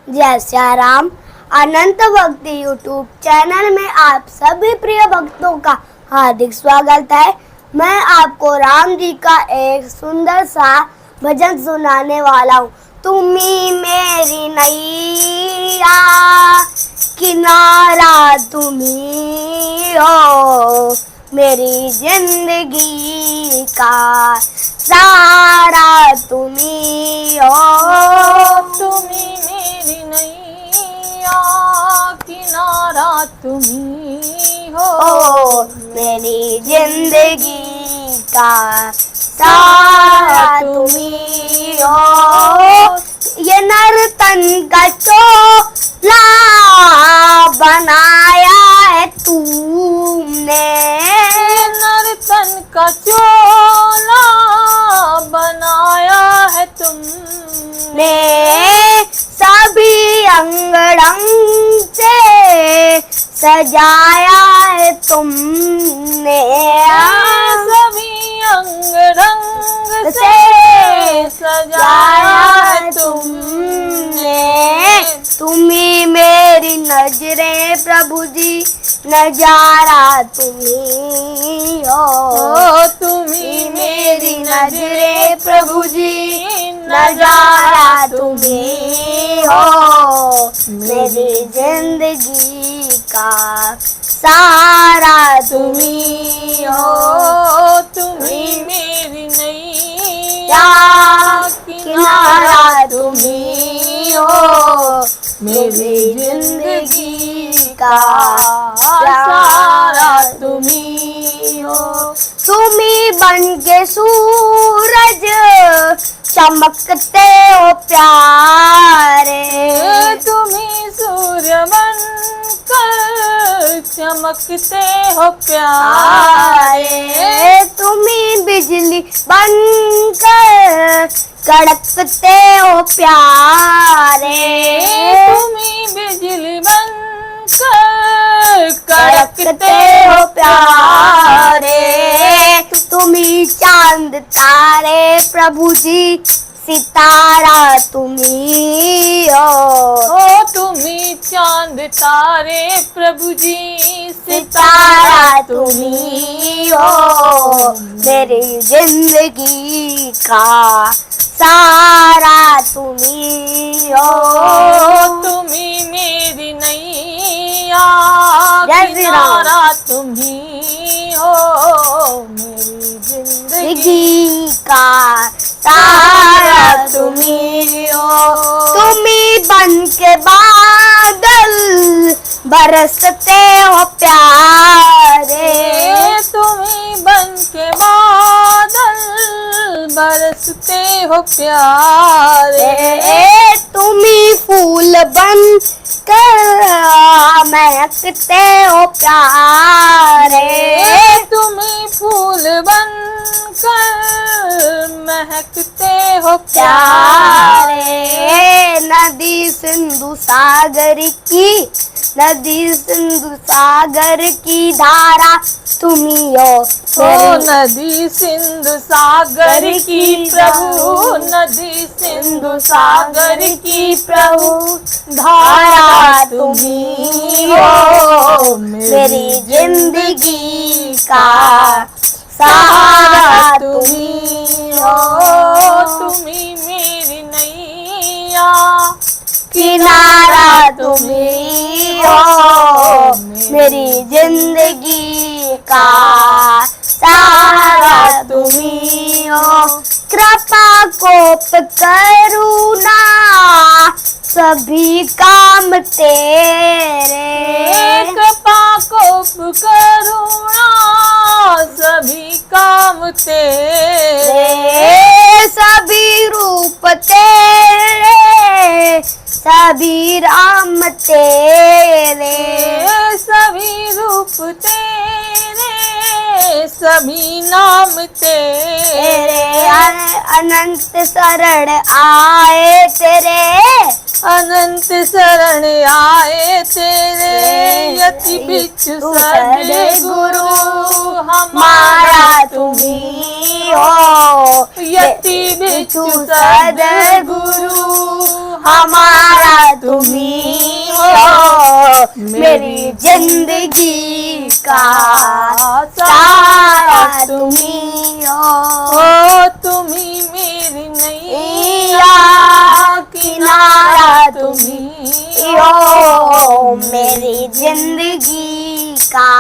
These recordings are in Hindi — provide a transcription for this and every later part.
जय श्री राम। अनंत भक्ति यूट्यूब चैनल में आप सभी प्रिय भक्तों का हार्दिक स्वागत है। मैं आपको राम जी का एक सुंदर सा भजन सुनाने वाला हूँ। तुम्ही मेरी नैया किनारा तुम्ही हो, मेरी जिंदगी का सारा तुम्ही हो। तुम्ही मेरी नैया किनारा तुम्ही हो, मेरी जिंदगी का सारा तुम्ही हो। ये नर्तन का चोला बनाया है तुमने, नर्तन का चोला बनाया है तुमने, सभी अंग रंग से सजाया है तुमने, सभी अंग रंग से सजाया है तुमने। तुम्ही मेरी नजरें प्रभु जी, नजारा तुम्ही हो। तुम्ही मेरी नजरें प्रभु जी, नजारा तुम्ही हो। मेरी जिंदगी का सारा तुम्ही हो। तुम्ही मेरी नैया किनारा तुम्ही हो, मेरी जिंदगी का सारा तुम्ही हो। तुम्ही बन के सूरज चमकते हो प्यारे, तुम्ही सूर्य बनकर चमकते हो प्यारे, तुम्ही बिजली बनकर कड़कते हो प्यारे, तुम्ही बिजली बनकर कड़कते हो प्यारे। तुम्ही चांद तारे प्रभु जी, सितारा तुम्ही हो। तुम्ही चांद तारे प्रभु जी, सितारा तुम्ही हो। मेरी जिंदगी का सारा तुम्ही हो। तुम्ही मेरी नैया जय श्री राम। किनारा तुम्ही हो, मेरी जिंदगी जिंदगी का सारा तुम्ही हो। तुम्ही बन के बादल बरसते हो प्यारे, तुम्ही बन के बादल बरसते हो प्यारे, तुम्ही फूल बन कर महकते हो प्यारे, तुम्ही फूल बन कर महकते हो प्यारे। नदी सिंधु सागर की, नदी सिंधु सागर की धारा तुम्ही हो। नदी सिंधु सागर की प्रभु, नदी सिंधु सागर की प्रभु, धारा तुम्ही हो। मेरी जिंदगी का सहारा तुम्ही हो। तुम्ही मेरी नैया किनारा तुम्ही हो। मेरी जिंदगी का सहारा तुम्ही हो। कृपा कोप करुणा सभी काम तेरे, कृपा कोप करुणा सभी काम तेरे, सभी रूप तेरे, सभी राम तेरे, सभी रूप तेरे, सभी नाम तेरे। अनंत शरण आए तेरे, अनंत शरण आए तेरे, यति बिच्छु सद्गुरु हमारा तुम्ही हो। यति बिच्छु सद्गुरु हमारा तुम जिंदगी का सारा तुम्ही हो, ओ तुम्ही मेरी नैया, किनारा तुम्ही हो, मेरी जिंदगी का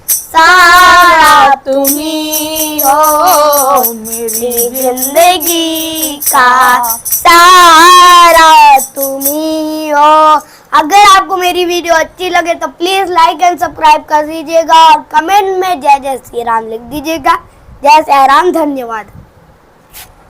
सारा तुम्ही हो, मेरी जिंदगी का सारा तुम्ही हो। अगर आपको मेरी वीडियो अच्छी लगे तो प्लीज लाइक एंड सब्सक्राइब कर दीजिएगा और कमेंट में जय जय श्री राम लिख दीजिएगा। जय श्री राम, धन्यवाद।